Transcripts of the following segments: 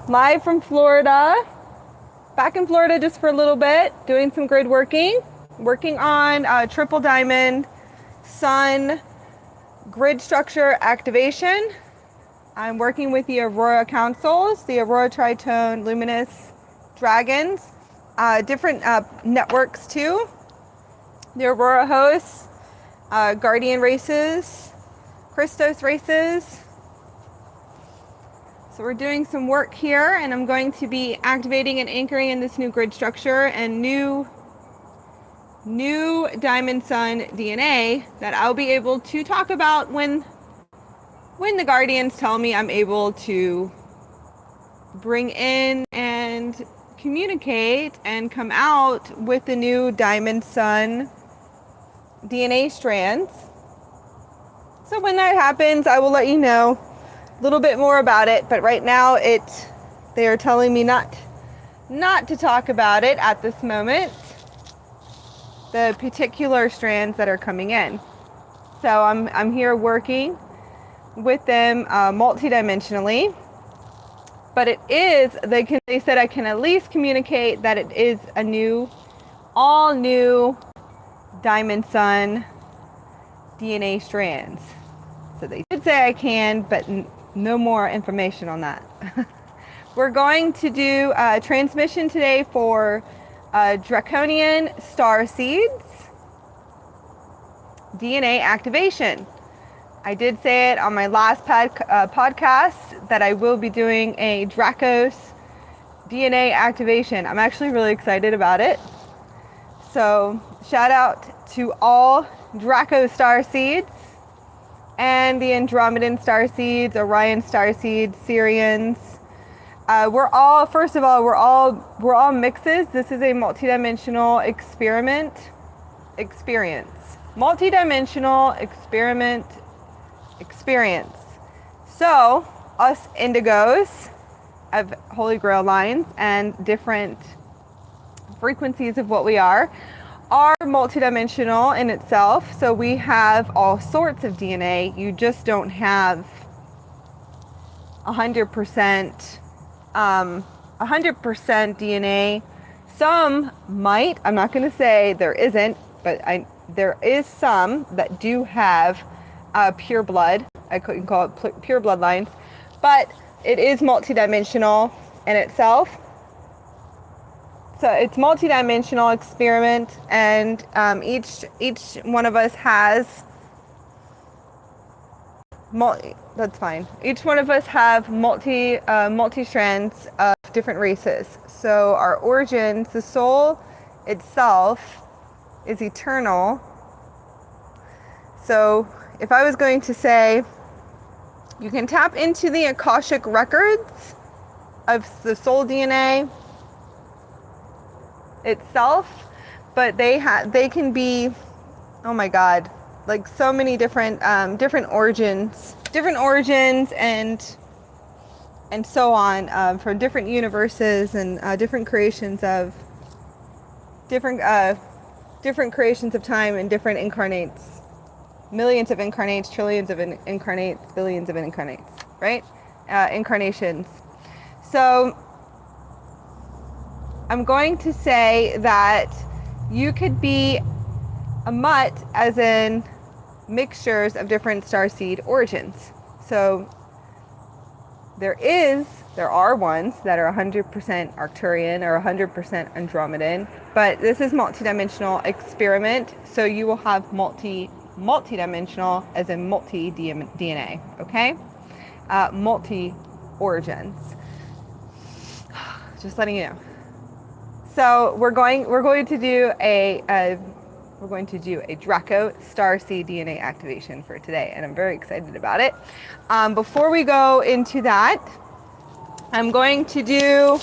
live from Florida. Back in Florida just for a little bit, doing some grid working on triple diamond sun grid structure activation. I'm working with the Aurora Councils, the Aurora Tritone Luminous Dragons, different networks too. The Aurora hosts, Guardian races, Christos races. So we're doing some work here, and I'm going to be activating and anchoring in this new grid structure and new Diamond Sun DNA that I'll be able to talk about when the Guardians tell me I'm able to bring in and communicate and come out with the new Diamond Sun DNA strands. So when that happens, I will let you know a little bit more about it, but right now they are telling me not to talk about it at this moment, the particular strands that are coming in. So I'm here working with them multidimensionally, but it is, they said I can at least communicate that it is all new Diamond Sun DNA strands. So they did say I can, but no more information on that. We're going to do a transmission today for Draconian Starseeds DNA activation. I did say it on my last podcast that I will be doing a Dracos DNA activation. I'm actually really excited about it. So shout out to all Dracos Starseeds and the Andromedan Starseeds, Orion Starseeds, Sirians. We're all mixes. This is a multidimensional experience. Multidimensional experience. So us indigos of Holy Grail lines and different frequencies of what we are multidimensional in itself. So we have all sorts of DNA. You just don't have 100% DNA. Some might. I'm not going to say there isn't, but there is some that do have pure blood. I couldn't call it pure bloodlines, but it is multidimensional in itself. So it's multidimensional experiment, and each one of us has that's fine. Each one of us have multi strands of different races. So our origins, the soul itself, is eternal. So if I was going to say, you can tap into the Akashic records of the soul DNA itself, but they can be, oh my god, like so many different origins and so on, from different universes and different creations of different creations of time and different incarnates, millions of incarnates, trillions of incarnates, billions of incarnates, right? Incarnations. So I'm going to say that you could be a mutt, as in mixtures of different starseed origins. So there are ones that are 100% Arcturian or 100% Andromedan, but this is multidimensional experiment, so you will have multidimensional as in multi DNA, okay? Multi origins. Just letting you know. So we're going to do a Draco Starseed DNA activation for today, and I'm very excited about it. Before we go into that, I'm going to do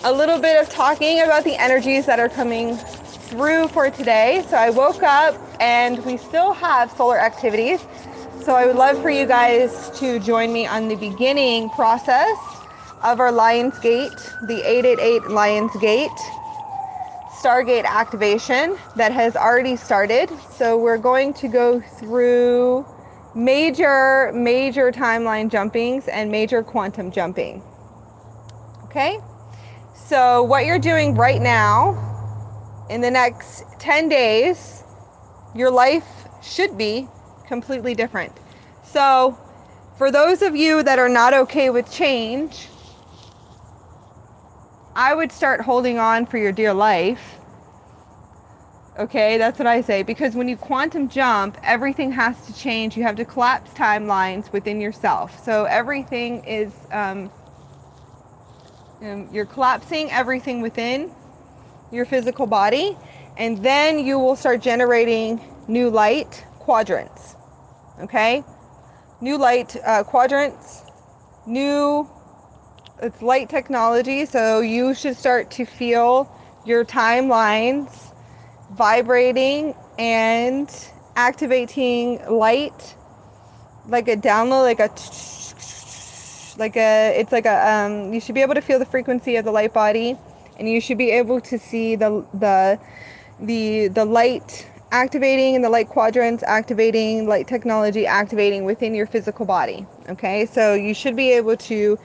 a little bit of talking about the energies that are coming through for today. So I woke up and we still have solar activities. So I would love for you guys to join me on the beginning process of our Lion's Gate, the 888 Lion's Gate Stargate activation that has already started. So we're going to go through major timeline jumpings and major quantum jumping. Okay? So what you're doing right now, in the next 10 days, your life should be completely different. So for those of you that are not okay with change, I would start holding on for your dear life. Okay, that's what I say. Because when you quantum jump, everything has to change. You have to collapse timelines within yourself. So everything is, you're collapsing everything within your physical body. And then you will start generating new light quadrants. Okay? New light quadrants. It's light technology. So you should start to feel your timelines vibrating and activating light, like a download, you should be able to feel the frequency of the light body, and you should be able to see the light activating and the light quadrants activating, light technology activating within your physical body. Okay, so you should be able to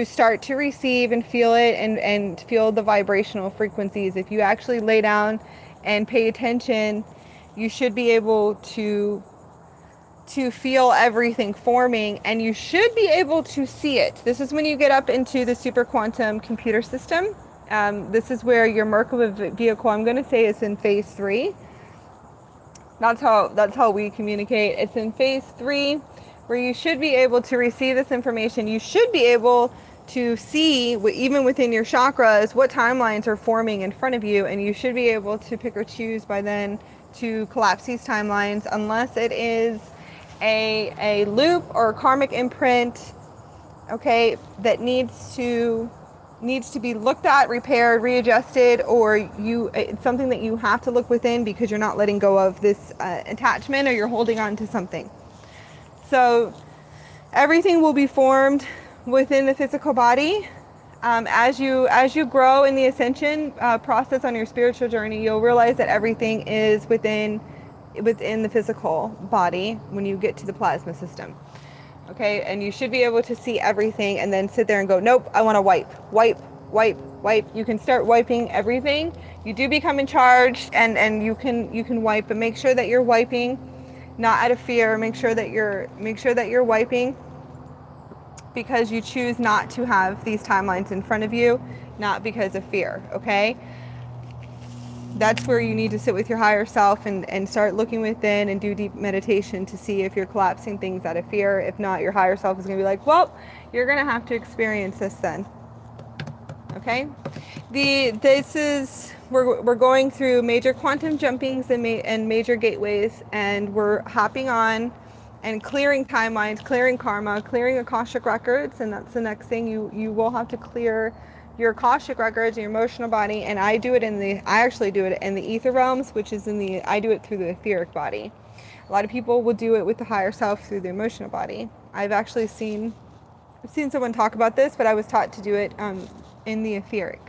start to receive and feel it, and feel the vibrational frequencies. If you actually lay down and pay attention, you should be able to feel everything forming, and you should be able to see it. This is when you get up into the super quantum computer system. This is where your Merkaba vehicle, I'm going to say, is in phase 3. That's how we communicate. It's in phase 3, where you should be able to receive this information. You should be able to see, even within your chakras, what timelines are forming in front of you, and you should be able to pick or choose by then to collapse these timelines, unless it is a loop or a karmic imprint, okay, that needs to be looked at, repaired, readjusted, or it's something that you have to look within because you're not letting go of this attachment, or you're holding on to something. So everything will be formed within the physical body. As you grow in the ascension process on your spiritual journey, you'll realize that everything is within the physical body when you get to the plasma system. Okay, and you should be able to see everything and then sit there and go, nope, I want to wipe. You can start wiping everything. You do become in charge, and you can wipe, but make sure that you're wiping not out of fear. Make sure that you're wiping because you choose not to have these timelines in front of you, not because of fear. Okay? That's where you need to sit with your higher self and start looking within and do deep meditation to see if you're collapsing things out of fear. If not, your higher self is going to be like, well, you're going to have to experience this then. Okay? We're going through major quantum jumpings and major gateways, and we're hopping on and clearing timelines, clearing karma, clearing Akashic records, and that's the next thing. You will have to clear your Akashic records and your emotional body, and I actually do it in the ether realms, which is I do it through the etheric body. A lot of people will do it with the higher self through the emotional body. I've actually seen someone talk about this, but I was taught to do it in the etheric.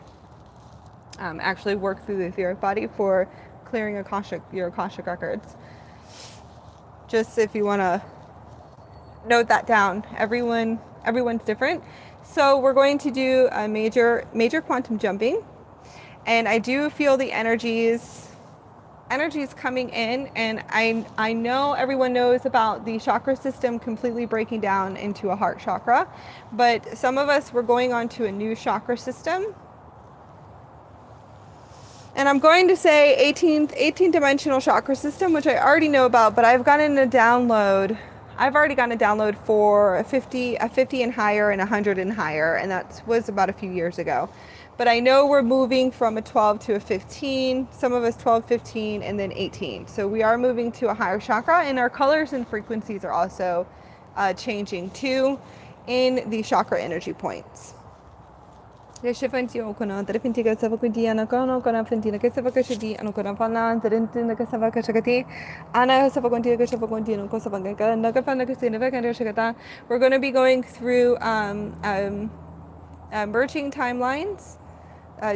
Actually work through the etheric body for clearing your Akashic records. Just if you want to note that down, everyone's different. So we're going to do a major quantum jumping, and I do feel the energies coming in, and I know everyone knows about the chakra system completely breaking down into a heart chakra, but some of us, we're going on to a new chakra system. And I'm going to say 18 dimensional chakra system, which I already know about, but I've already gotten a download for a 50 and higher and 100 and higher, and that was about a few years ago. But I know we're moving from a 12 to a 15, some of us 12, 15, and then 18. So we are moving to a higher chakra, and our colors and frequencies are also changing too in the chakra energy points. So we're going to be going through merging timelines,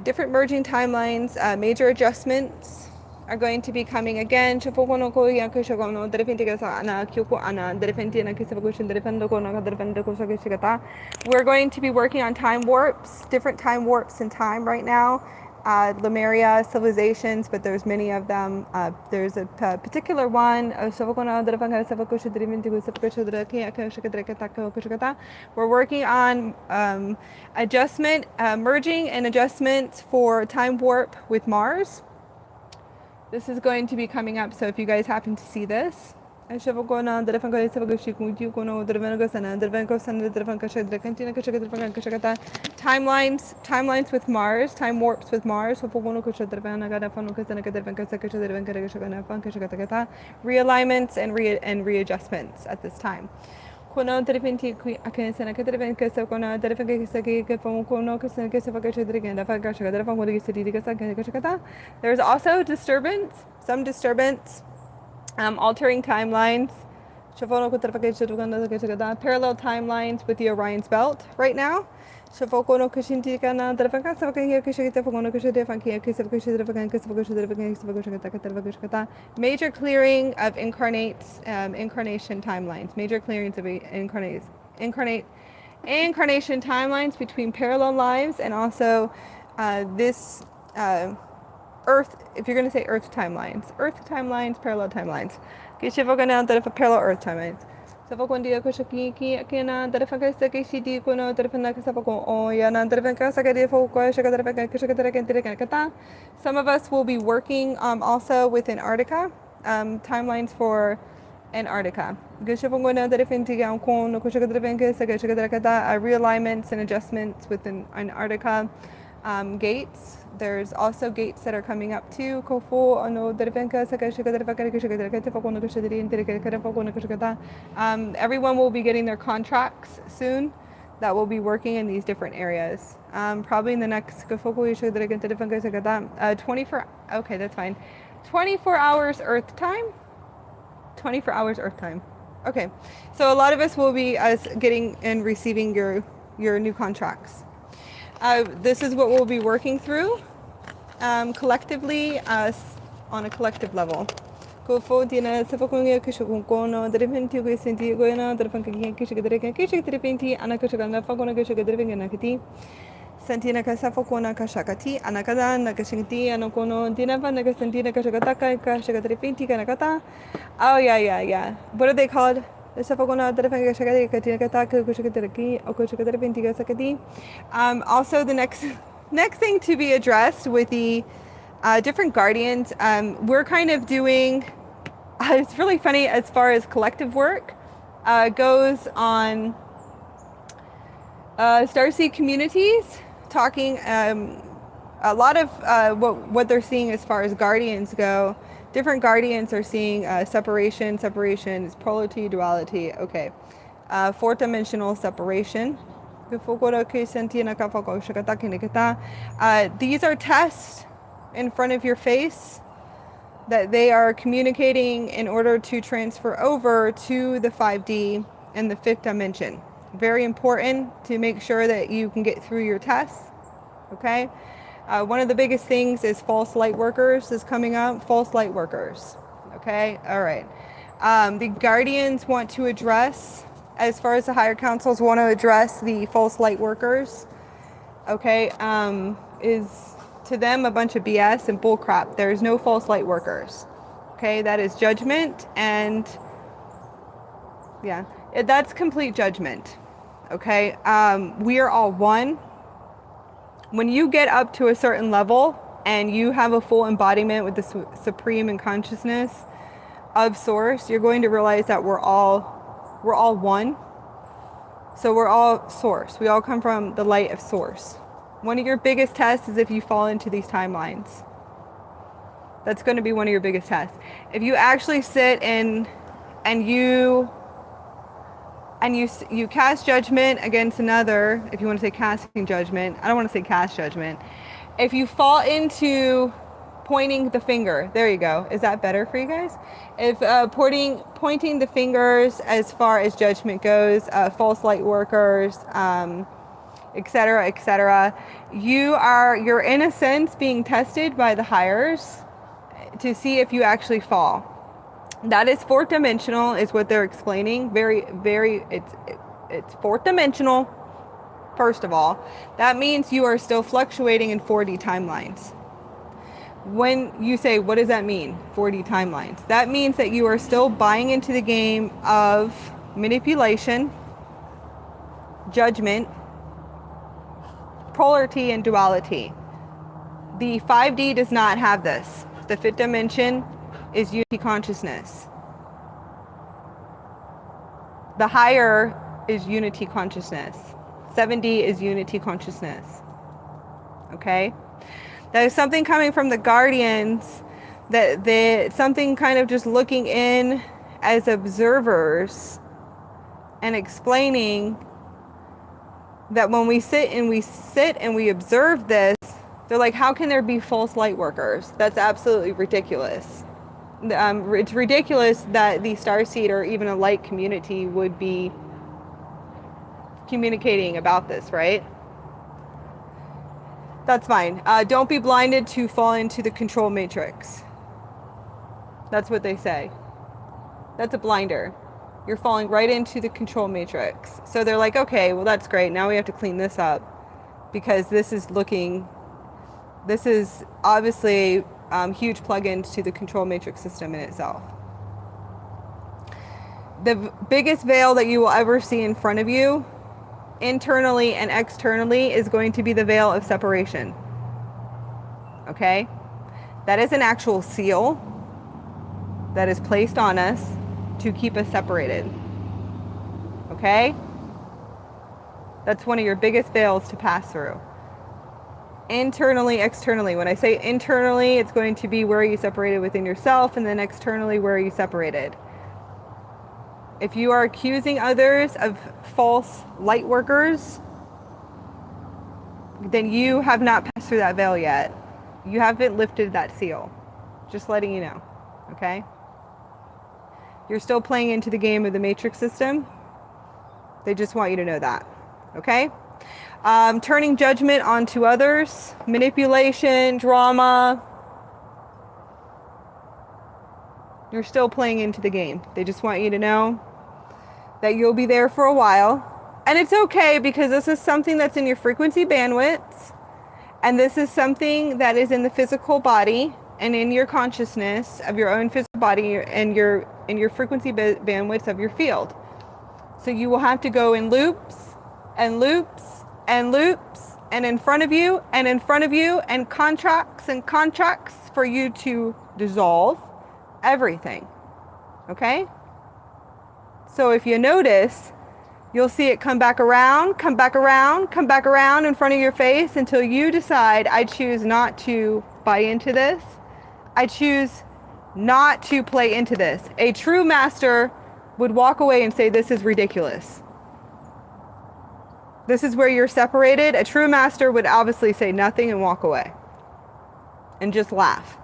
different merging timelines, major adjustments are going to be coming again. We're going to be working on time warps, different time warps in time right now. Lemuria civilizations, but there's many of them. There's a particular one. We're working on adjustment, merging and adjustments for time warp with Mars. This is going to be coming up, so if you guys happen to see this, timelines with Mars, time warps with Mars, realignments and readjustments at this time. There's also disturbance, some disturbance, altering timelines, parallel timelines with the Orion's belt right now. Major clearing of incarnation timelines. Major clearings of incarnation timelines between parallel lives and also this Earth, if you're going to say Earth timelines, parallel timelines. Parallel Earth timelines. Some of us will be working also with Antarctica, timelines for Antarctica. Realignments and adjustments within Antarctica. Gates. There's also gates that are coming up too. Everyone will be getting their contracts soon that will be working in these different areas. Probably in the next 24, okay, that's fine. 24 hours Earth time. 24 hours Earth time. Okay, so a lot of us will be getting and receiving your new contracts. This is what we'll be working through collectively on a collective level. Oh yeah. What are they called? Also, the next thing to be addressed with the different guardians, we're kind of doing. It's really funny as far as collective work goes on Starseed communities. Talking a lot of what they're seeing as far as guardians go. Different guardians are seeing separation is polarity, duality. Okay, fourth dimensional separation. These are tests in front of your face that they are communicating in order to transfer over to the 5D and the fifth dimension. Very important to make sure that you can get through your tests. Okay. One of the biggest things is false light workers is coming up. False light workers. Okay. All right. The guardians want to address, as far as the higher councils want to address the false light workers. Okay. Is to them a bunch of BS and bullcrap. There's no false light workers. Okay. That is judgment, and yeah, that's complete judgment. Okay. We are all one. When you get up to a certain level and you have a full embodiment with the supreme in consciousness of source, you're going to realize that we're all one. So we're all source. We all come from the light of source. One of your biggest tests is if you fall into these timelines. That's going to be one of your biggest tests. If you actually sit and you cast judgment against another, if you want to say casting judgment, I don't want to say cast judgment. If you fall into pointing the finger, there you go. Is that better for you guys? If pointing the fingers as far as judgment goes, false light workers, etc., you're in a sense being tested by the hires to see if you actually fall. That is fourth dimensional, is what they're explaining. It's fourth dimensional. First of all, that means you are still fluctuating in 4D timelines. When you say, what does that mean, 4D timelines? That means that you are still buying into the game of manipulation, judgment, polarity, and duality. The 5D does not have this. The fifth dimension is unity consciousness. The higher is unity consciousness. 7D is unity consciousness. Okay? That is something coming from the guardians, that something kind of just looking in as observers and explaining that when we sit and we observe this, they're like, how can there be false light workers? That's absolutely ridiculous. It's ridiculous that the Starseed or even a light community would be communicating about this, right? That's fine. Don't be blinded to fall into the control matrix. That's what they say. That's a blinder. You're falling right into the control matrix. So they're like, okay, well, that's great. Now we have to clean this up because this is obviously huge plugins to the control matrix system in itself. The biggest veil that you will ever see in front of you, internally and externally, is going to be the veil of separation. Okay? That is an actual seal that is placed on us to keep us separated. Okay? That's one of your biggest veils to pass through. Internally, externally. When I say internally, it's going to be where you separated within yourself, and then externally, where you separated. If you are accusing others of false light workers, then you have not passed through that veil yet. You haven't lifted that seal. Just letting you know. Okay? You're still playing into the game of the matrix system. They just want you to know that. Okay? Turning judgment onto others, manipulation, drama. You're still playing into the game. They just want you to know that you'll be there for a while. And it's okay, because this is something that's in your frequency bandwidths. And this is something that is in the physical body and in your consciousness of your own physical body and your frequency bandwidths of your field. So you will have to go in loops and loops and loops, and in front of you and in front of you, and contracts for you to dissolve everything. Okay? So if you notice, you'll see it come back around, come back around, come back around in front of your face until you decide, I choose not to buy into this. I choose not to play into this. A true master would walk away and say, this is ridiculous. This is where you're separated. A true master would obviously say nothing and walk away and just laugh.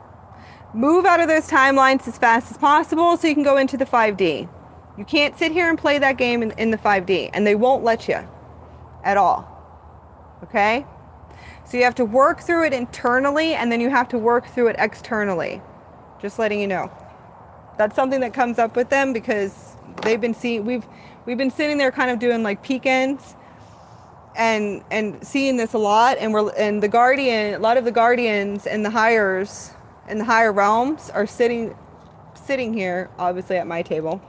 Move out of those timelines as fast as possible so you can go into the 5D. You can't sit here and play that game in the 5D, and they won't let you at all. Okay? So you have to work through it internally, and then you have to work through it externally. Just letting you know. That's something that comes up with them, because they've been seeing, we've been sitting there kind of doing like peek ends and seeing this a lot, and a lot of the guardians and the hires in the higher realms are sitting here, obviously at my table.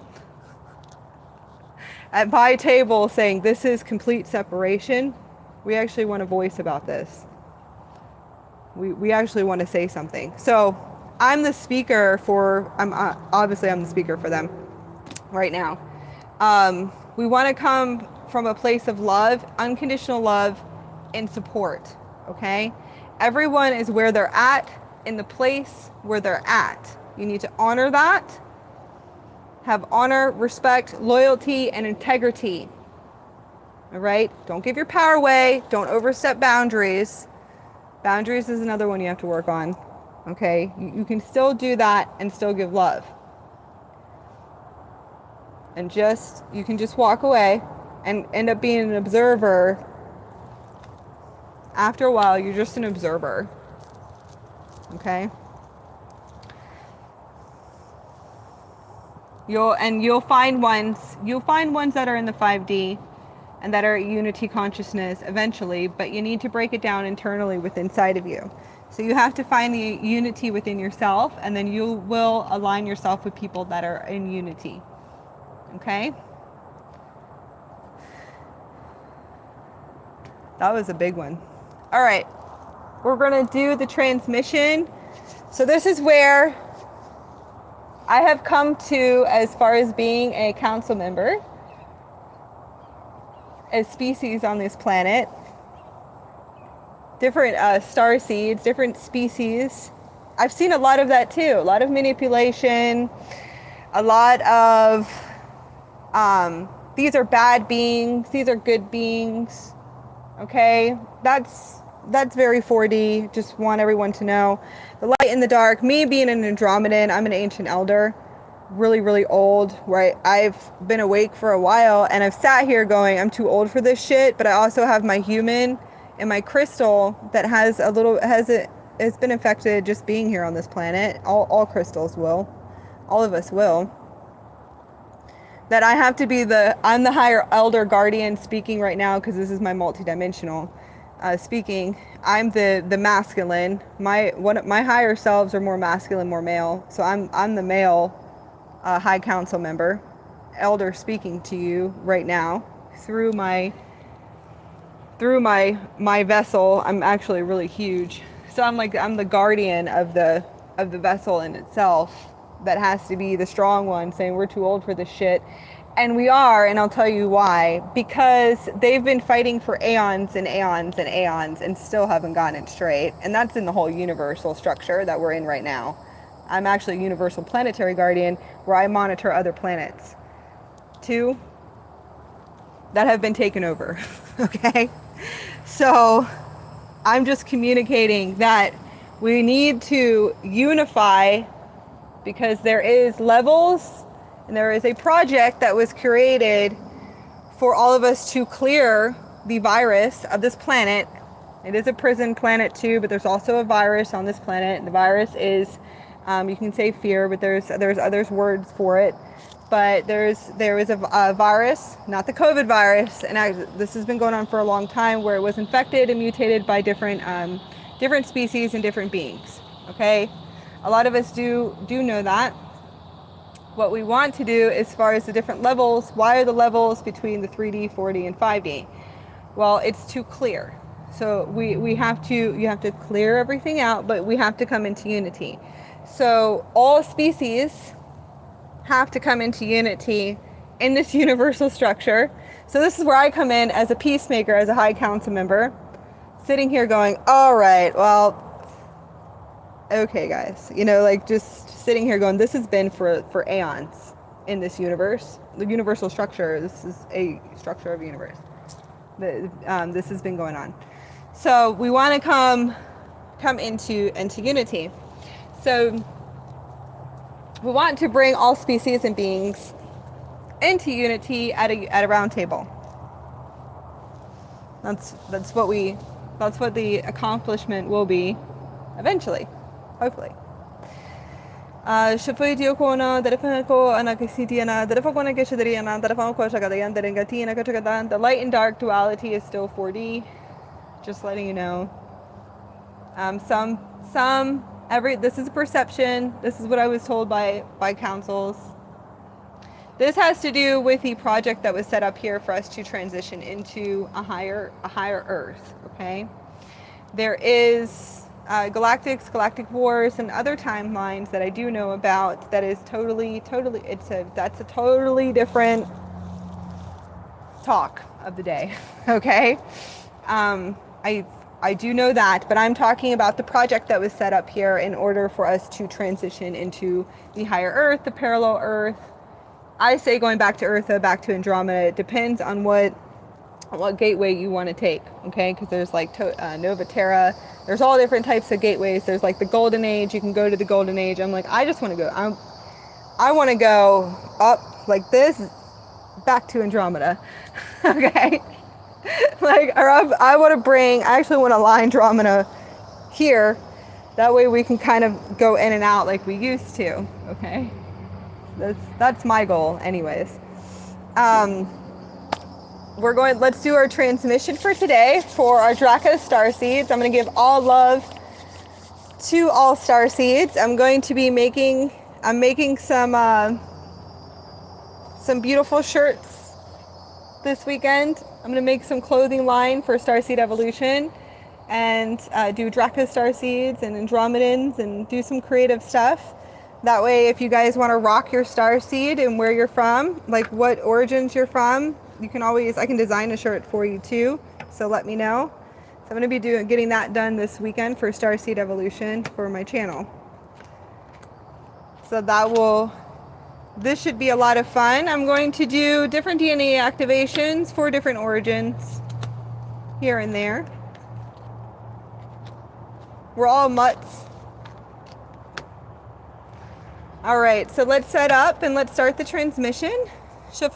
At my table, saying this is complete separation. We actually want a voice about this. We actually want to say something. So I'm the speaker for, I'm the speaker for them right now. We want to come from a place of love, unconditional love, and support. Okay? Everyone is where they're at, in the place where they're at. You need to honor that. Have honor, respect, loyalty, and integrity. All right? Don't give your power away. Don't overstep boundaries. Boundaries is another one you have to work on. Okay? You can still do that and still give love. And you can just walk away and end up being an observer. After a while, you're just an observer. Okay? You'll find ones that are in the 5D and that are unity consciousness eventually, but you need to break it down internally within inside of you. So you have to find the unity within yourself, and then you will align yourself with people that are in unity. Okay? That was a big one. All right. We're going to do the transmission. So this is where I have come to as far as being a council member, as species on this planet. Different star seeds, different species. I've seen a lot of that too. A lot of manipulation, a lot of these are bad beings, these are good beings. Okay, that's very 4D. Just want everyone to know. The light and the dark. Me being an Andromedan, I'm an ancient elder, really, really old. Right, I've been awake for a while, and I've sat here going, I'm too old for this shit. But I also have my human and my crystal that has been infected just being here on this planet. All crystals will, all of us will. That I have to be I'm the higher elder guardian speaking right now, because this is my multidimensional speaking. I'm the masculine. My higher selves are more masculine, more male. So I'm the male high council member, elder, speaking to you right now through my vessel. I'm actually really huge. So I'm the guardian of the vessel in itself. That has to be the strong one, saying we're too old for this shit. And we are, and I'll tell you why. Because they've been fighting for aeons and aeons and aeons and still haven't gotten it straight. And that's in the whole universal structure that we're in right now. I'm actually a universal planetary guardian where I monitor other planets too that have been taken over. Okay? So I'm just communicating that we need to unify, because there is levels and there is a project that was created for all of us to clear the virus of this planet. It is a prison planet too, but there's also a virus on this planet. The virus is, you can say fear, but there's other words for it. But there is a virus, not the COVID virus, and this has been going on for a long time, where it was infected and mutated by different species and different beings. Okay. A lot of us do know that. What we want to do, as far as the different levels, why are the levels between the 3D, 4D, and 5D? Well, it's too clear. So you have to clear everything out, but we have to come into unity. So all species have to come into unity in this universal structure. So this is where I come in as a peacemaker, as a high council member, sitting here going, all right, well, okay, guys, just sitting here going, this has been for aeons in this universe, the universal structure. This is a structure of the universe. This has been going on. So we want to come into unity. So we want to bring all species and beings into unity at a round table. That's what the accomplishment will be eventually. Hopefully. The light and dark duality is still 4D. Just letting you know. This is a perception. This is what I was told by councils. This has to do with the project that was set up here for us to transition into a higher Earth. Okay. There is Galactics, Galactic Wars, and other timelines that I do know about. That is totally. That's a totally different talk of the day. Okay, I do know that, but I'm talking about the project that was set up here in order for us to transition into the higher Earth, the parallel Earth. I say going back to Earth, back to Andromeda. It depends on what gateway you want to take, okay? Because there's like Nova Terra. There's all different types of gateways. There's like the Golden Age. You can go to the Golden Age. I'm like, I just want to go. I want to go up like this, back to Andromeda, okay? I actually want to line Andromeda here. That way we can kind of go in and out like we used to, okay? That's my goal anyways. Let's do our transmission for today for our Dracos Starseeds. I'm going to give all love to all Starseeds. I'm going to be making some beautiful shirts this weekend. I'm going to make some clothing line for Starseed Evolution and do Dracos Starseeds and Andromedans and do some creative stuff. That way, if you guys want to rock your Starseed and where you're from, like what origins you're from, you can always, I can design a shirt for you too, so let me know. So I'm going to be getting that done this weekend for Starseed Evolution for my channel. So this should be a lot of fun. I'm going to do different DNA activations for different origins here and there. We're all mutts. All right, so let's set up and let's start the transmission. Grab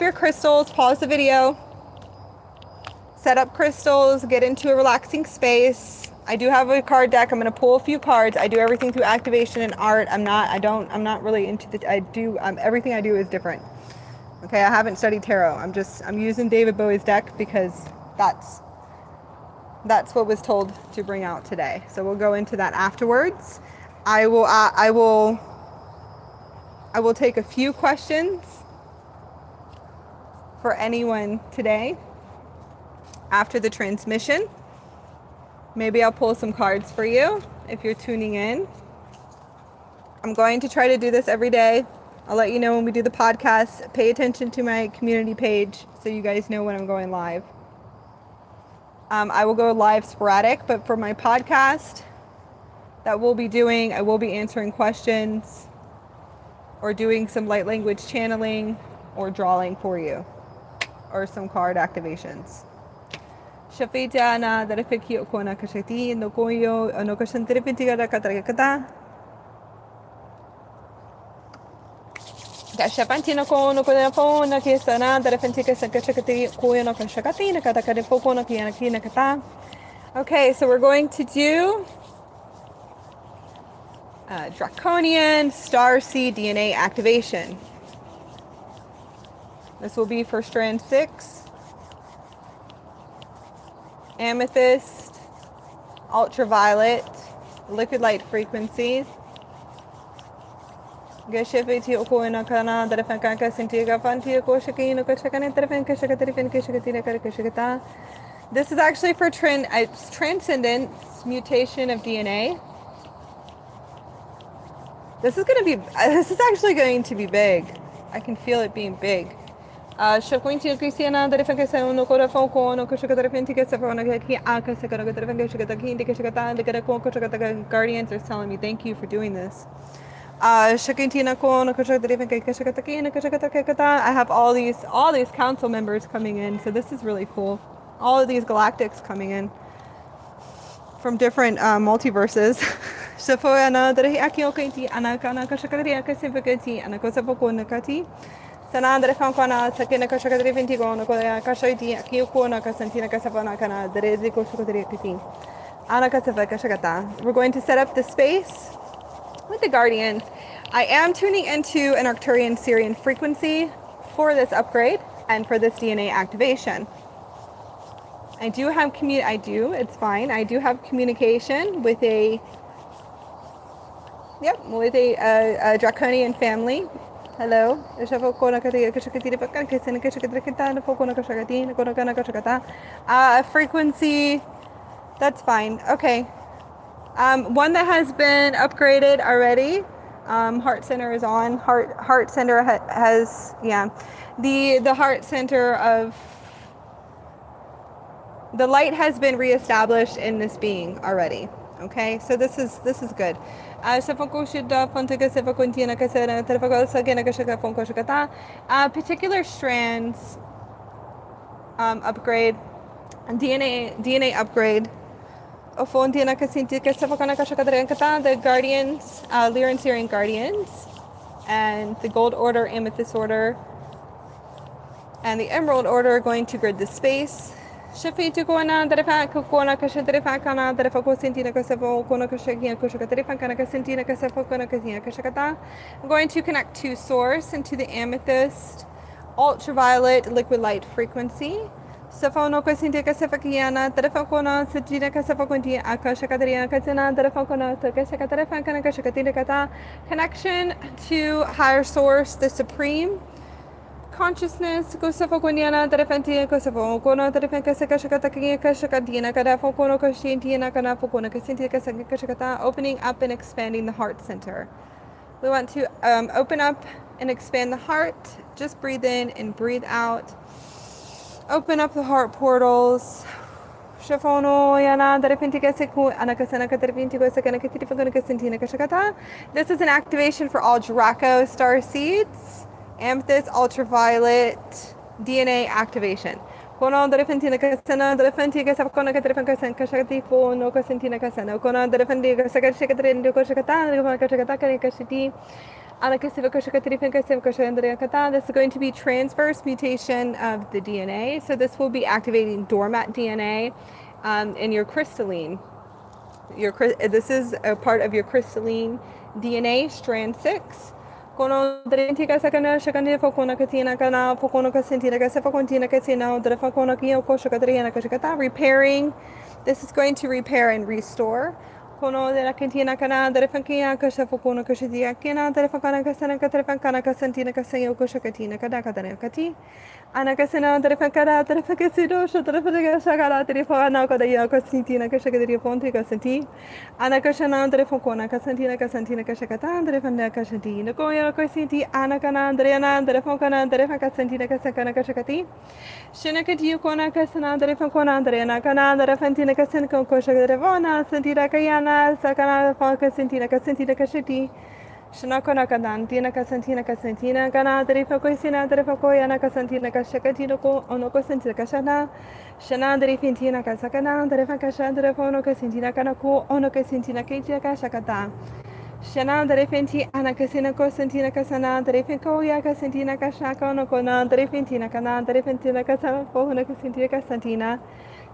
your crystals, pause the video, set up crystals, get into a relaxing space. I do have a card deck. I'm going to pull a few cards. I do everything through activation and art. I'm not really into everything I do is different. Okay, I haven't studied tarot. I'm using David Bowie's deck because that's what was told to bring out today. So we'll go into that afterwards. I will take a few questions for anyone today after the transmission. Maybe I'll pull some cards for you if you're tuning in. I'm going to try to do this every day. I'll let you know when we do the podcast. Pay attention to my community page so you guys know when I'm going live. I will go live sporadic, but for my podcast that we'll be doing, I will be answering questions or doing some light language channeling or drawing for you or some card activations. Okay, so we're going to do Draconian Starseed DNA activation. This will be for strand 6, Amethyst, Ultraviolet, Liquid Light Frequency. This is actually for transcendence, mutation of DNA. This is actually going to be big. I can feel it being big. Guardians are telling me thank you for doing this. I have all these council members coming in, so this is really cool. All of these galactics coming in from different multiverses. We're going to set up the space with the Guardians. I am tuning into an Arcturian Syrian frequency for this upgrade and for this DNA activation. I do have it's fine. I do have communication with a Draconian family. Hello. Frequency, that's fine. Okay. One that has been upgraded already. Heart center is on. Heart center has the heart center of the light has been reestablished in this being already. Okay, so this is good. Particular strands upgrade, DNA upgrade. The Guardians, Lyran Syrian Guardians, and the Gold Order, Amethyst Order, and the Emerald Order are going to grid the space. Shafiti kona derefa kona kasha derefa kana derefa ko sentina kasavo kona kasha kia kasha derefa kana kasentina kasavo kona kasia kashakata. I'm going to connect to source and to the amethyst ultraviolet liquid light frequency. Safono kasinti kasafakiana derefa kona sentina kasafakunti akasha kadaria kasana derefa kona sakasha derefa kana kasha katina kata. Connection to higher source, the supreme consciousness, Gusafo Gunyana, the Defentia, Kosovo, Gona, the Defenca Sakashakataki, Kashakatina, Kadafo, Kono, Kashintina, Kanafo, Kona, Kasinti, Kasakashakata, opening up and expanding the heart center. We want to open up and expand the heart. Just breathe in and breathe out. Open up the heart portals. Shafono yana derefintika seku anakasana katerfintigo sakana katifagana kasintina kashakata. This is an activation for all Dracos starseeds. Amethyst ultraviolet DNA activation. Kono derefintina kasana derefintika sapkona katerfanka sankashati fo no kasintina kasana. Kono derefintika sakashakatrin koshakata kashakata kashiti. This is going to be transverse mutation of the DNA. So this will be activating dormant DNA in your crystalline. This is a part of your crystalline DNA, strand 6. Repairing. This is going to repair and restore. Kono de la cantina cana de fankia kashafokono kashidia kena de fakana kasana katrefakana kasantina kasayo koshakatina kadakadana kati anakasana de fakara de fakasido shotrafaka shagara de fakana kadaya kasintina kashakadiri fonti kasanti anakashana de fakona kasantina kashakata de fanda kashati nakoya kasinti anakana andreana de fakana de fakasantina kasakana kashakati shinakati kona kasana de fakona andreana kana de fantina kasanko koshakadrevona santira kayana sakana falka sentina kasentina kashiti shanakona kadantina kasantina kana derifa koisina derifa koyana kasantina kashakatina ko onoko sentina kashana shana derifintina kasakana derifa kashan derefono kasentina kana ko onoko sentina kaitia kashakata shana derefenti anakasina ko sentina kasana derefiko ya kasentina kashaka onoko na derefintina kana derefentina kasana ko onoko sentina kasantina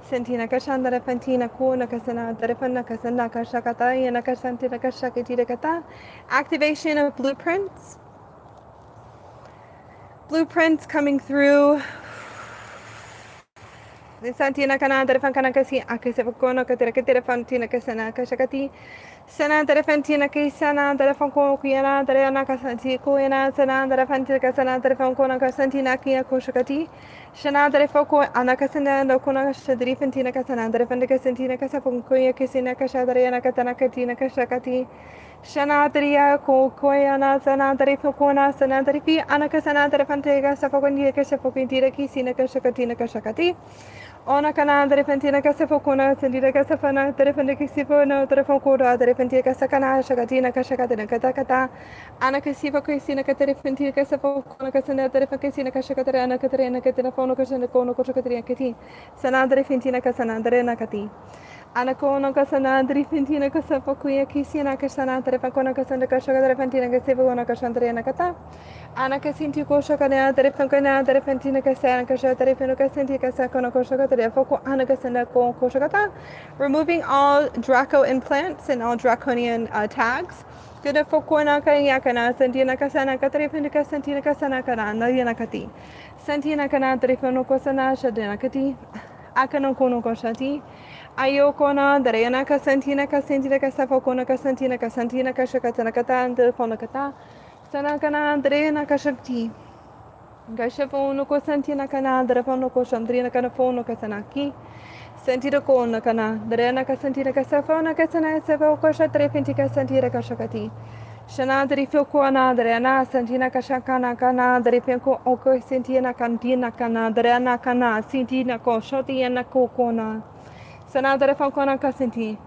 Sentina Kashandara Fantina Kuna Kasana Darefana Kasana Kashakata and Akasantina Kashakati Kata. Activation of blueprints. Blueprints coming through. The Santina Kana Darefana Kasi Akasavakona Katerakatera Fantina Kasana Kashakati. Sana Darefantina Kisana Darefanko Kiana Dareana Kasanti Koena Sana Darefantina Kasana Darefankona Kasantina Kia Koshakati. Shana Darefoko Anakasana Dokona Shadrifantina Kasana Darefandika Santina Kasapunkoya Kisina Kashadariana Katana Katina Kashakati. Shana Daria Koyana Sana Darefokona Sana Darifi Anakasana Darefantega Safokonia Kashapokintina Kisina Kashakatina Kashakati. Ona kana derefantina kasafokona sendira kasafana derefandika sifona derefokora derefantika sakana shakatina kashakatina katakata anakasiva kisina katerefantika kasafokona kasana derefakisina kashakatana katarina katelefono kasana kono koshakatina kati sana derefantina kasana derena kati anakono kasana derefantina kasafokuya kisina kasana derefakona kasana kashakatina kasifona kashandrena kata Anakasinti Koshakana, Derefakana, Derefantina Kasana, Kasha, Derefino Kasinti Kasakona Koshaka, Derefoko, Anakasana Koshakata, removing all Draco implants and all draconian tags. Derefokona Kayakana, Santina Kasana, Katarefindika, Santina Kasana Kana, Nayanakati, Santina Kana, Derefino Kosana, Shadanakati, Akano Kono Koshati. Ayokona, Darayana Kasantina Kasantina Kasafokona Kasantina Kasantina Kashakatana Katan, Telefonakata. Sanakana Andrena Kashakti Gashafono Kosantina Kana, Drafono Koshandrina Kanafono Kasanaki, Sentira Kona Kana, Drena Kasantina Kasafona Kasana Savo Kosha Trefintika Santira Kashakati, Shana Drifokona, Drena, Santina Kashakana Kana, Drifenko Oko Sentina Cantina Kana, Drena Kana, Sintina Koshoti and Nakokona, Sana Drefokona Kasinti.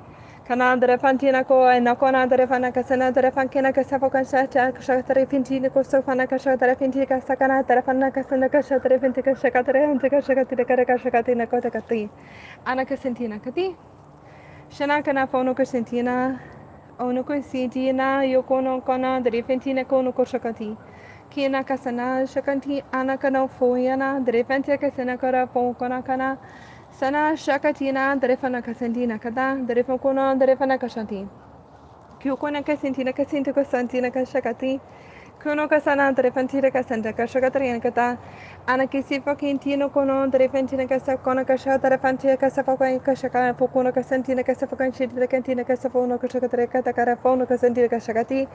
Kana Fantina ko and Nakona Derefana Casana Derefankina Casafocan Shatari Fintina Kosofana Kashatara Fintica Sakana Terefana Casana Kashatari Fintica Shakatare and Tikashakati Kashakatina Kotakati Anakasentina Kati Shanakana Fono Casentina Onoko Sintina Yokono Kona Derefantina Kono Koshakati Kina Casana Shakanti Anakano Foyana Derefantia Casana Kara Fonkona Kana Sana shakatina derefana kasentina kada derefakuna derefana kashanti. Kyukuna kasentina kasinta kasantina kashakati. Kuno kasana derefantira kasanta kashakatriana kata. Anakisi fakintino kono derefentina kasakona kashata refantia kasafaka kashaka fokuna kasantina kasafakan shitira kantina kasafono kashakatra katakara fono kasantina kashakati.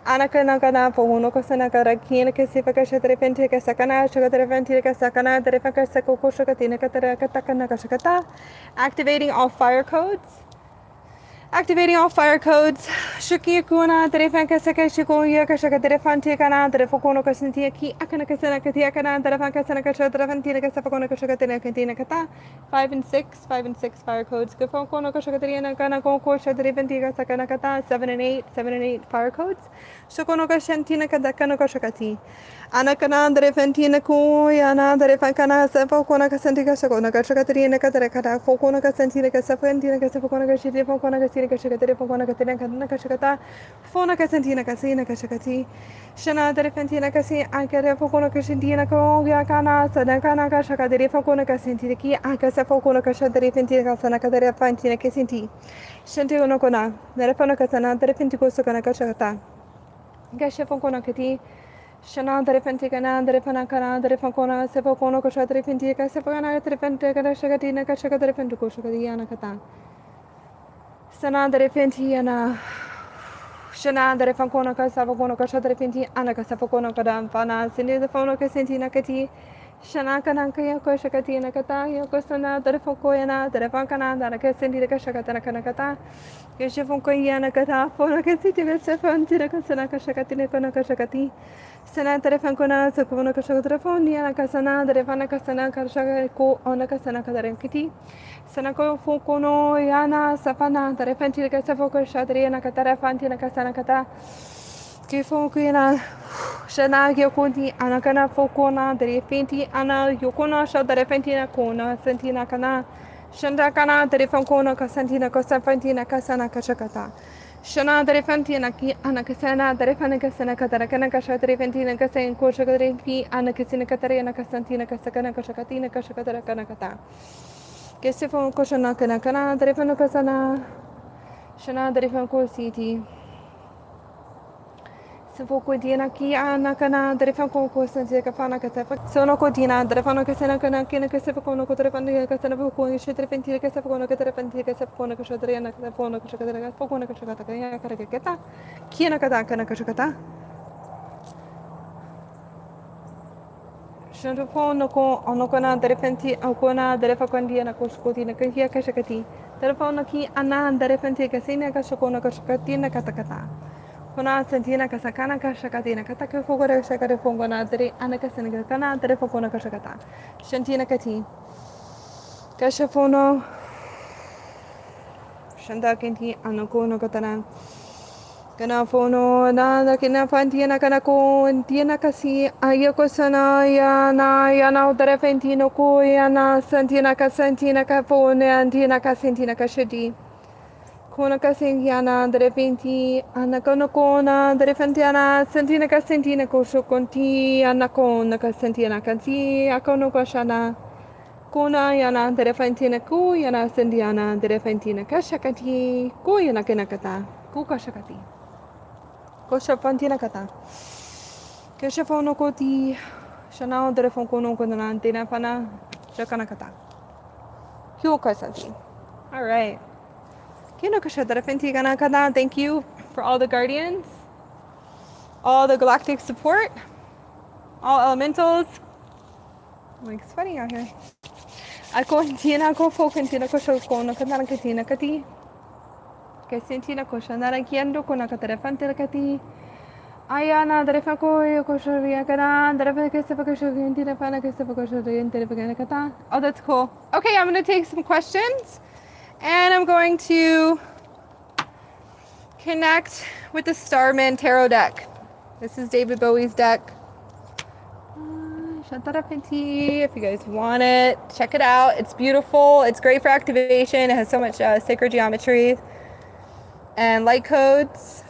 Anakana kana fono kasana karakina kasifa kashatra refantia kasakana shakatra refantia kasakana derefaka sakoko shakatina katara katakana kashakata. Activating all fire codes. Activating all fire codes. Shuki kuna terefanka sakashiko yakashaka terefanti kana terefokono kasintia ki akana kasana katia kana terefanka sanaka terefantina kasafokono kashakatina kantina kata. 5 and 6, 5 and 6 fire codes. Gafokono kashakatina kana koko shaterefantika sakana kata. 7 and 8, 7 and 8 fire codes. Shokono kashantina kadakano kashakati. Anakana terefantina kuyana terefankana safokona kasantika shakona kashakatina katarakata fokona kasantina kasafantina kasafokona kashiti fokona kasina kashakatiri fokona katina kana kashakata fona kasantina kasina kashakati shana terefantina kasi ankare fokona kashintina ko yakana sadakana kashakatiri fokona kasintina ki akasa fokona kashatiri fantina kasana katara fantina kasinti shanti onokona nerefana kasana terefanti kosakana kashakata gasha fokona kati Shana Derefanticana, Derefanacana, Derefacona, Sefocono, Coshatrifintica, Sefana, Derefantica, Shagatina, Cashagarefantico, Shagadiana Cata. Sana Derefentiana Shana Derefacona, Casavocona, Coshatrifinti, Anaka Safocona, Cadam, Fana, Cindy the Fono Casentina Cati, Shanakanaka, Coshakatina Cata, Yokosana, Derefocoyana, Derefancana, Danacasendi, Cashakatana Canacata. Geshifonkoyana Cata, Fono Casiti, Sefantina, Casanaka Shakatina, Conacashakati. Sana terefankona sakuna kashakatrafonia kasana derefana kasana karshako ona kasana kadarenkiti sanako fokono yana safana terefanti kasafoko shadriana katarafanti kasana kata kifokina shana yokunti anakana fokona derefenti ana yokona shadarefenti kona sentina kana shanda kana terefankona kasantina kasafantina kasana kashakata Shana Derefantina ki Anakasana Derefana Kasana Katarakana Kasha Derefantina Kasan Koshakarefi Anakasina Katarina Kasantina Kasakana Kashakatina Kashakatarakana Kata Kesifon Koshana Kanakana Derefano Kasana Shana Derefanko City Sifokudina ki Anakana Derefanko Kosantia Kafana Kasafa Sono Kodina Derefano Kasana Kana Kina Kasafakono Kotrafania Kasanako Shetrefentia Kasafakono Katrafantia Kasafona Kashadriana Kasafona Kashakataka Fokona Kashakataka Karaketa Kina Kataka Kashakata Shantofono Onokona Derefenti Okona Derefakondia Koskotina Kahia Kashakati Telefono ki Ana Derefenti Kasina Kashakona Kashakatina Katakata Kona sentina kasakana kashakatina kataka fogora shakare fongona dere anakasena kana dere fokona kashakata shantina kati kashafono shanda kenti anokono katana kana fono na kina fantina kana ko tiena kasi ayoko sana yana dere fentino ko yana sentina kasentina ka fone antina kasentina kashedi Kona kasengiana derefenti anakona kona derefentiana sentina kasentina kosho konti anakona kasentina kanti akono koshana kona yana derefentina ku yana sendiana derefentina kashakati ku yana kenakata ku kashakati kosho fantina kata keshafono koti shana derefon kono kona antina pana shakana kata kyo kasanti all right Thank you for all the guardians, all the galactic support, all elementals. I'm like sweating out here. Ako tina ko fokentina ko shokona katana katina kati. Kasentina ko shanara kiendo ko nakatarefante kati. Ayana derefako ko shovia kana derefaka sepaka shovintina pana sepaka shovintina pana kata. Oh, that's cool. Okay, I'm going to take some questions. And I'm going to connect with the Starman Tarot deck. This is David Bowie's deck. If you guys want it, check it out. It's beautiful. It's great for activation. It has so much sacred geometry and light codes.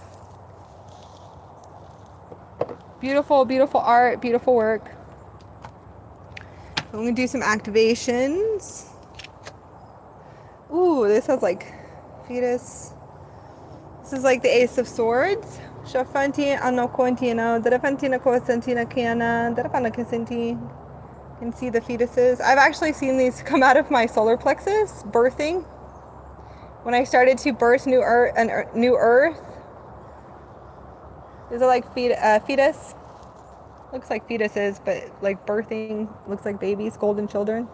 Beautiful, beautiful art, beautiful work. I'm going to do some activations. Ooh, this has like fetus. This is like the Ace of Swords. Shafanti ano kontino, darafantina kosantina kiana, darapana kisinti. Can see the fetuses. I've actually seen these come out of my solar plexus, birthing. When I started to birth new Earth, these are like fetus. Looks like fetuses, but like birthing, looks like babies, golden children.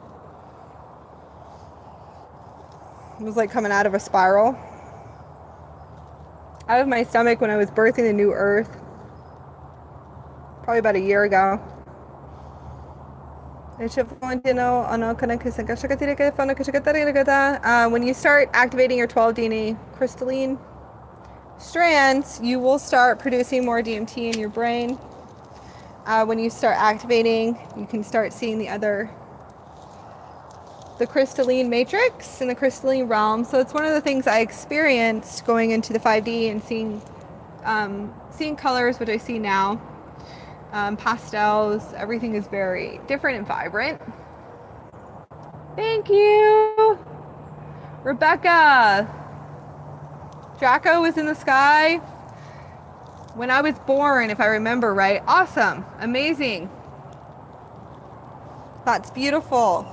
It was like coming out of a spiral. Out of my stomach when I was birthing the new Earth. Probably about a year ago. When you start activating your 12 DNA crystalline strands, you will start producing more DMT in your brain. When you start activating, you can start seeing the crystalline matrix and the crystalline realm. So it's one of the things I experienced going into the 5D and seeing colors, which I see now. Pastels, everything is very different and vibrant. Thank you, Rebecca. Draco was in the sky when I was born, if I remember right. Awesome, amazing. That's beautiful.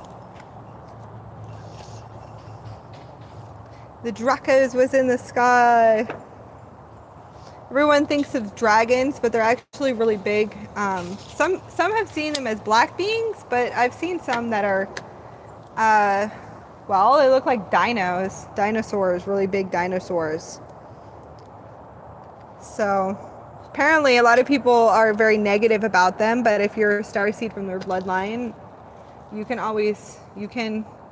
The Dracos was in the sky. Everyone thinks of dragons, but they're actually really big. Some have seen them as black beings, but I've seen some that are, well, they look like dinosaurs, really big dinosaurs. So apparently a lot of people are very negative about them, but if you're a starseed from their bloodline, you can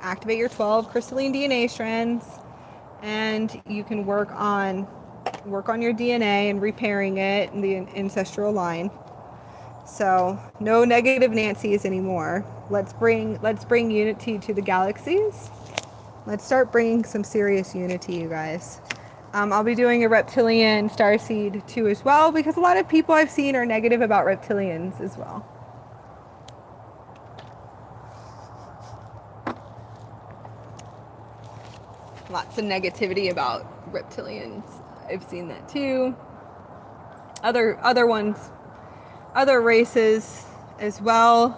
activate your 12 crystalline DNA strands, and you can work on your DNA and repairing it in the ancestral line. So no negative Nancy's anymore. Let's bring unity to the galaxies. Let's start bringing some serious unity, you guys. I'll be doing a reptilian starseed too as well, because a lot of people I've seen are negative about reptilians as well. Lots of negativity about reptilians. I've seen that too. Other ones, other races as well.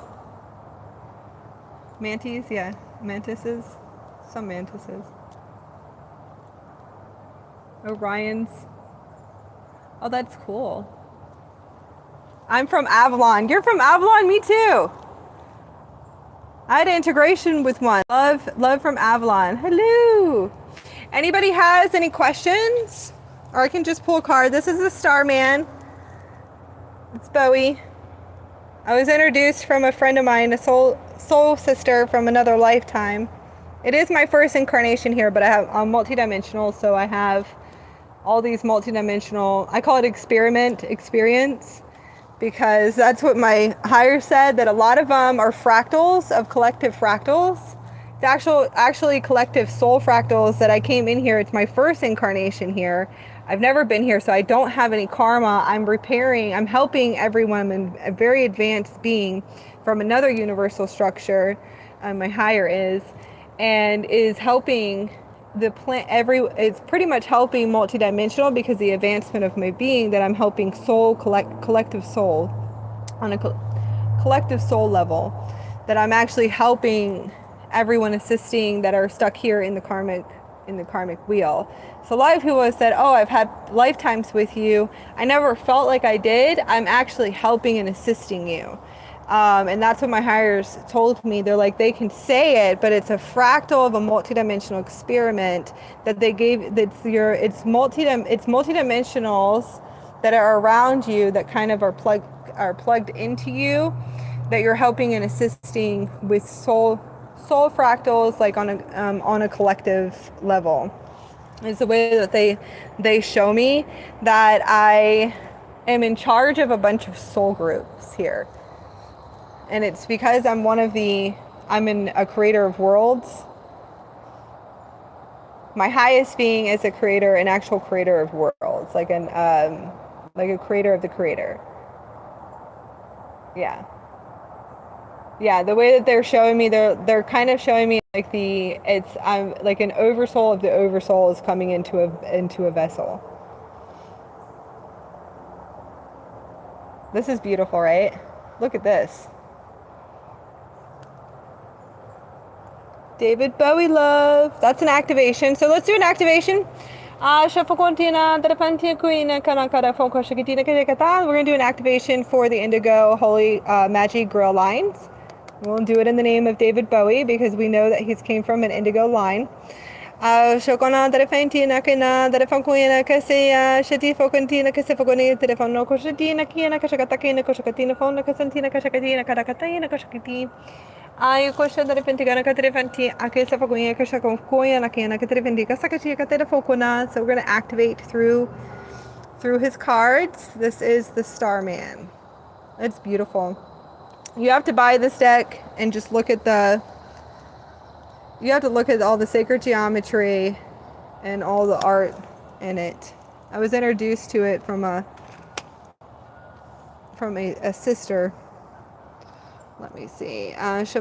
Mantis, yeah, mantises, some mantises. Orions. Oh, that's cool. I'm from Avalon. You're from Avalon? Me too. I had integration with one. Love from Avalon. Hello. Anybody has any questions? Or I can just pull a card. This is the Starman. It's Bowie. I was introduced from a friend of mine, a soul sister from another lifetime. It is my first incarnation here, but I'm multidimensional, so I have all these multidimensional, I call it experience, because that's what my higher said, that a lot of them are fractals of collective fractals. It's actually collective soul fractals that I came in here. It's my first incarnation here. I've never been here, so I don't have any karma. I'm helping everyone. I'm a very advanced being from another universal structure, my higher is helping the plant. It's pretty much helping multidimensional, because the advancement of my being, that I'm helping collective soul on a collective soul level, that I'm actually helping everyone, assisting that are stuck here in the karmic wheel. So a lot of people have said, oh, I've had lifetimes with you. I never felt like I did. I'm actually helping and assisting you. And that's what my hires told me. They're like, they can say it, but it's a fractal of a multidimensional experiment that they gave. It's multidimensionals that are around you, that kind of are plugged into you, that you're helping and assisting with soul fractals, like on a collective level. Is the way that they show me that I am in charge of a bunch of soul groups here. And it's because I'm a creator of worlds. My highest being is an actual creator of worlds, like a creator of the creator. Yeah. Yeah, the way that they're showing me, they're kind of showing me like I'm like an oversoul of the oversoul is coming into a vessel. This is beautiful, right? Look at this. David Bowie love. That's an activation. So let's do an activation. We're going to do an activation for the Indigo Holy Magic Grill lines. We'll do it in the name of David Bowie because we know that he came from an indigo line. Shokona Darefantina Kina Darefankuina Cassia Shati Focantina Casifogoni Telefono Coshatina Kiana Kashakatakina Koshakatina Phone Casantina Kashakatina Karakatina Koshakati. I question the Pentigana Catrefanti Akasafagonia Kashakoya Nakana Catrevendica Sakachi Catefocona. So we're going to activate through his cards. This is the Starman. It's beautiful. You have to buy this deck and just look at you have to look at all the sacred geometry and all the art in it. I was introduced to it from a sister. Let me see. Alright, so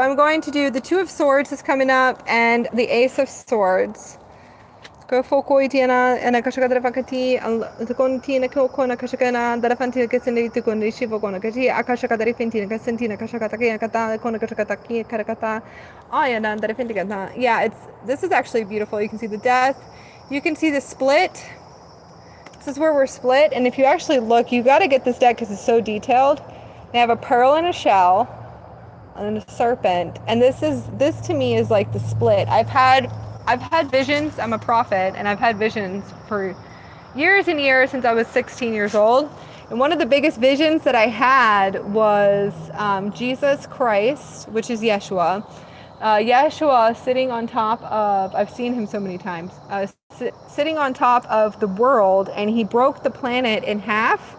I'm going to do the Two of Swords is coming up and the Ace of Swords. Go for Koitiana and Akasha Fakati, the Contina Kokona Kashakana, the Fantina Cassini to Kondi Shiva Konakati, Akasha Karifintina, Cassentina, Kashakataki, Kata, Konakataki, Karakata, Ayana, the Refintigata. Yeah, this is actually beautiful. You can see the death, you can see the split. This is where we're split, and if you actually look, you got to get this deck because it's so detailed. They have a pearl and a shell, and a serpent, and this to me is like the split. I've had visions. I'm a prophet, and I've had visions for years and years since I was 16 years old. And one of the biggest visions that I had was Jesus Christ, which is Yeshua. Yeshua sitting on top of, I've seen him so many times, sitting on top of the world, and he broke the planet in half.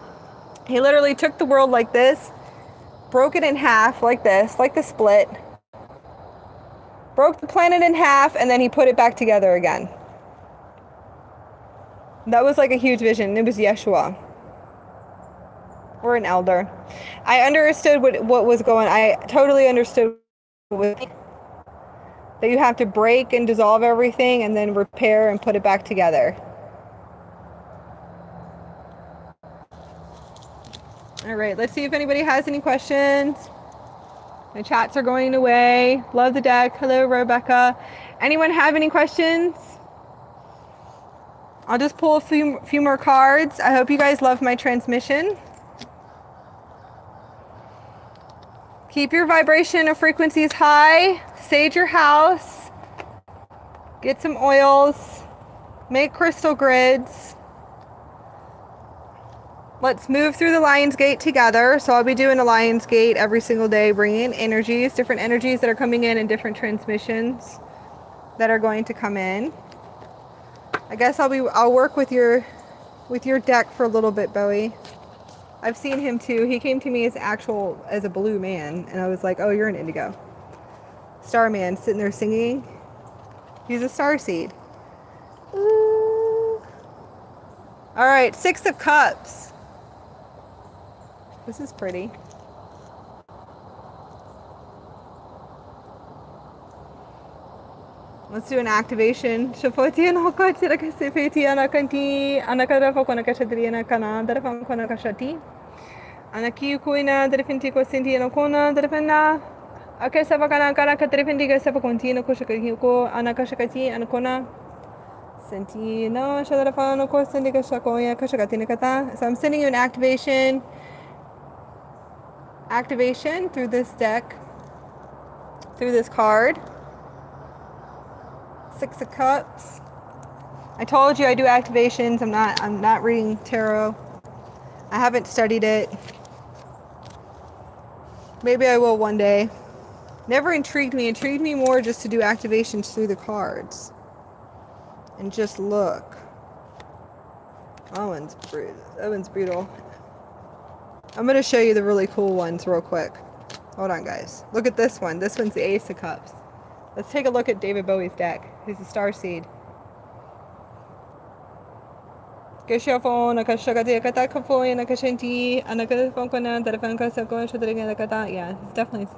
He literally took the world like this, broke it in half like this, like the split, broke the planet in half, and then he put it back together again. That was like a huge vision. It was Yeshua. Or an elder. I understood what was going on. I totally understood what was that you have to break and dissolve everything and then repair and put it back together. All right, let's see if anybody has any questions. My chats are going away. Love the deck. Hello, Rebecca. Anyone have any questions? I'll just pull a few more cards. I hope you guys love my transmission. Keep your vibration or frequencies high. Sage your house. Get some oils. Make crystal grids. Let's move through the Lion's Gate together. So I'll be doing a Lion's Gate every single day, bringing in energies, different energies that are coming in and different transmissions that are going to come in. I guess I'll work with your deck for a little bit, Bowie. I've seen him too. He came to me as a blue man, and I was like, oh, you're an indigo. Starman sitting there singing. He's a starseed. Ooh. All right, 6 of Cups. This is pretty. Let's do an activation. So I'm sending you an activation through this deck, through this card. 6 of Cups. I told you I do activations. I'm not reading tarot. I haven't studied it. Maybe I will one day. Never intrigued me. Intrigued me more just to do activations through the cards. And just look. That one's brutal. I'm going to show you the really cool ones real quick. Hold on, guys. Look at this one. This one's the Ace of Cups. Let's take a look at David Bowie's deck. He's a Starseed. Keshafon, Akashagati, Katakafo, and Akashanti, and Akatafonkana, Telefonka, Sako, Shadring, and Akata. Yeah, it's definitely.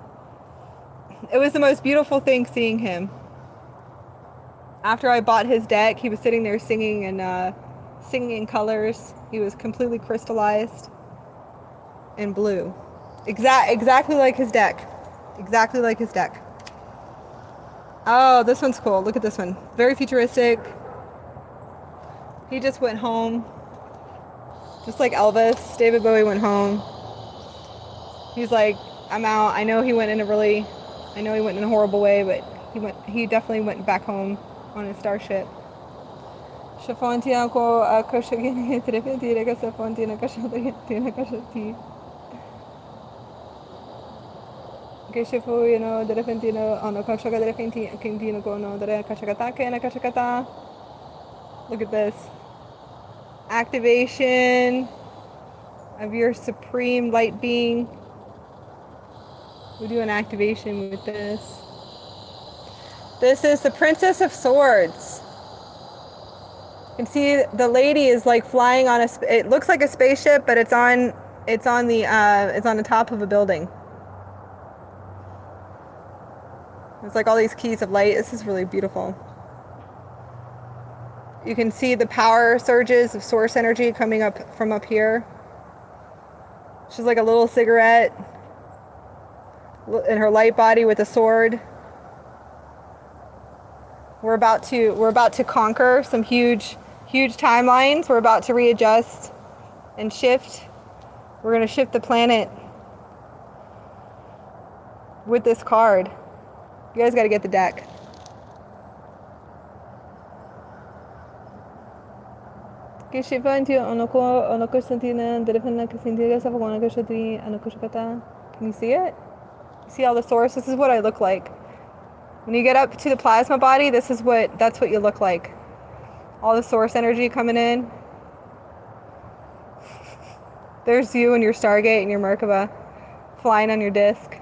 It was the most beautiful thing seeing him. After I bought his deck, he was sitting there singing and singing in colors. He was completely crystallized in blue. Exactly like his deck. Exactly like his deck. Oh, this one's cool. Look at this one. Very futuristic. He just went home. Just like Elvis. David Bowie went home. He's like, I'm out. I know he went in a horrible way, but he definitely went back home on his starship. Look at this. Activation of your supreme light being. We do an activation with this. This is the Princess of Swords. You can see the lady is like flying on it looks like a spaceship, but it's on the top of a building. It's like all these keys of light. This is really beautiful. You can see the power surges of source energy coming up from up here. She's like a little cigarette in her light body with a sword. We're about to conquer some huge timelines. We're about to readjust and shift. We're going to shift the planet with this card. You guys got to get the deck. Can you see it? See all the source? This is what I look like. When you get up to the plasma body, that's what you look like. All the source energy coming in. There's you and your Stargate and your Merkaba flying on your disc.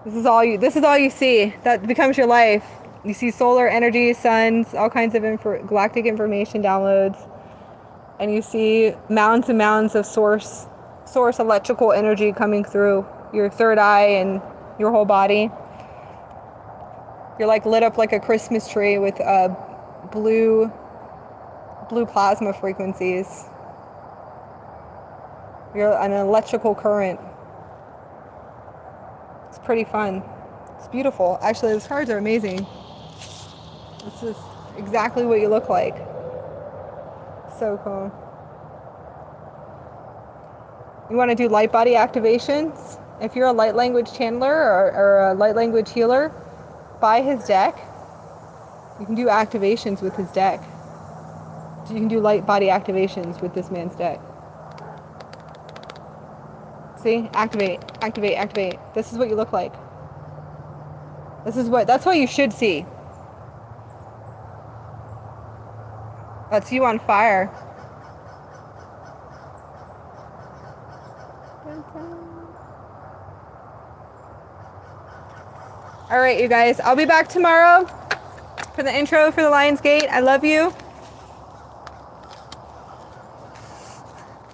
This is all you see. That becomes your life. You see solar energy, suns, all kinds of galactic information downloads. And you see mounds and mounds of source electrical energy coming through your third eye and your whole body. You're like lit up like a Christmas tree with blue plasma frequencies. You're an electrical current. It's pretty fun. It's beautiful. Actually, those cards are amazing. This is exactly what you look like. So cool. You want to do light body activations? If you're a light language channeler or a light language healer, buy his deck. You can do activations with his deck. You can do light body activations with this man's deck. See? Activate, activate, activate. This is what you look like. That's what you should see. That's you on fire. All right, you guys. I'll be back tomorrow for the intro for the Lion's Gate. I love you.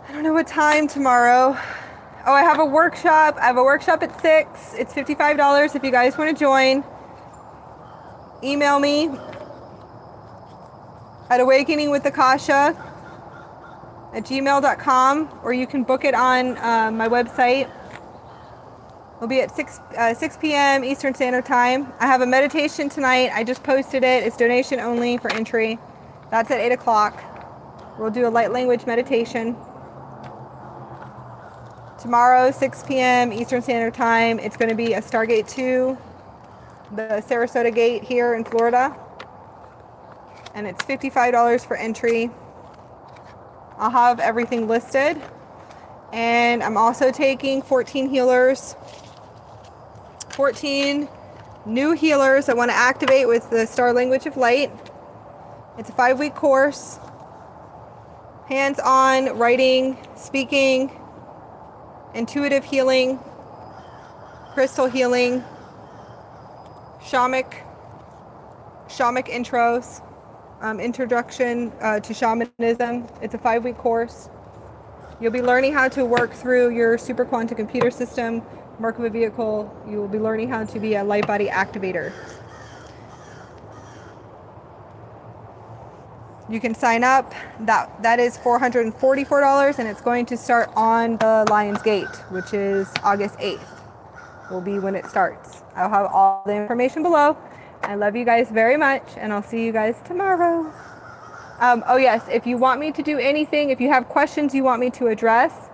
I don't know what time tomorrow. Oh, I have a workshop. I have a workshop at 6. It's $55 if you guys want to join. Email me at awakeningwithakasha@gmail.com, or you can book it on my website. It'll be at 6 p.m. Eastern Standard Time. I have a meditation tonight. I just posted it. It's donation only for entry. That's at 8 o'clock. We'll do a light language meditation. Tomorrow, 6 p.m. Eastern Standard Time, it's going to be a Stargate 2, the Sarasota Gate here in Florida. And it's $55 for entry. I'll have everything listed. And I'm also taking 14 healers. 14 new healers that want to activate with the Star Language of Light. It's a 5-week course. Hands-on writing, speaking, intuitive healing, crystal healing, shamanic intros. Introduction to Shamanism. It's a 5-week course. You'll be learning how to work through your super quantum computer system, mark of a vehicle. You will be learning how to be a light body activator. You can sign up. That is $444, and it's going to start on the Lion's Gate, which is August 8th. Will be when it starts. I'll have all the information below. I love you guys very much, and I'll see you guys tomorrow. Oh yes, if you want me to do anything, if you have questions you want me to address,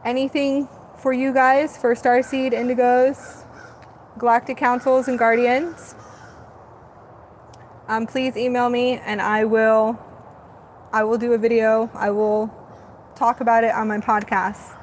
anything for you guys, for Starseed, Indigos, Galactic Councils, and Guardians, please email me, and I will do a video. I will talk about it on my podcast.